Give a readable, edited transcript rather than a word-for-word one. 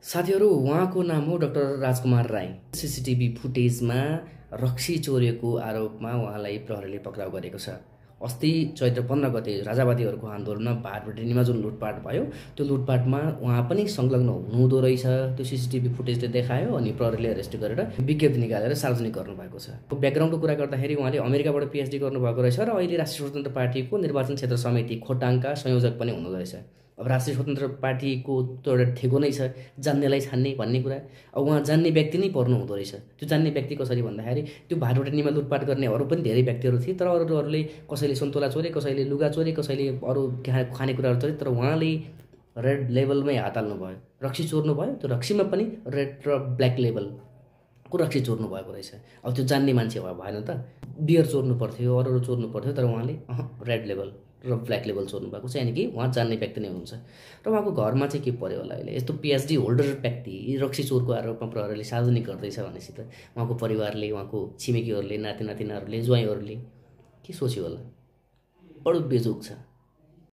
साथीहरु उहाँको नाम हो डाक्टर राजकुमार राई। सीसीटीभी फुटेजमा रक्सी चोरेको आरोपमा उहाँलाई प्रहरीले पक्राउ गरेको छ। अस्ति चैत्र 15 गते राजावादीहरूको आन्दोलनमा भारतभरिमा जुन लुटपाट भयो त्यो लुटपाटमा उहाँ पनि संलग्न हुनुहुँदो रहेछ। त्यो सीसीटीभी फुटेजले देखायो अनि प्रहरीले अरेस्ट गरेर विज्ञप्ति निकालेर सार्वजनिक गर्नुभएको छ। ब्याकग्राउन्डको कुरा गर्दाखेरि उहाँले अमेरिकाबाट पीएचडी गर्नुभएको रहेछ र अहिले राष्ट्रिय स्वतन्त्र पार्टीको निर्वाचन क्षेत्र समिति खोटाङका संयोजक पनि हुनुहुँदो रहेछ। अब राष्ट्रिय स्वतन्त्र पार्टीको त एउटा ठेगो नै छ जान्नेलाई छान्ने भन्ने कुरा। अब उहाँ जान्ने व्यक्ति नै पर्नु हुँदो रहेछ। त्यो जान्ने व्यक्ति कसरी भन्दाखेरि त्यो भारतभरिमा लुटपाट गर्ने अरू पनि धेरै व्यक्तिहरू थिए, तर अरूले कसैले सन्तोला चोरे, कसैले लुगा चोरे, कसैले अरू खानेकुराहरू चोरे, तर उहाँले रेड लेभलमै हात हाल्नु भयो। रक्सी चोर्नु भयो, त्यो रक्सीमा पनि रेड र ब्ल्याक लेभलको रक्सी चोर्नु भएको रहेछ। अब त्यो जान्ने मान्छे भएन त। बियर चोर्नु पर्थ्यो, अरू चोर्नु पर्थ्यो, तर उहाँले रेड लेभल र ब्ल्याक लेभल चोर्नु भएको छ, यानि कि उहाँ जान्ने व्यक्ति नै हुनुहुन्छ। र उहाँको घरमा चाहिँ के पर्यो होला अहिले यस्तो पीएचडी होल्डर व्यक्ति रक्सी चोरको आरोपमा प्रहरीले सार्वजनिक गर्दैछ भनेपछि त उहाँको परिवारले, उहाँको छिमेकीहरूले, नातिनातिनाहरूले, ज्वाइँहरूले के सोच्यो होला? बडो बेजोग छ।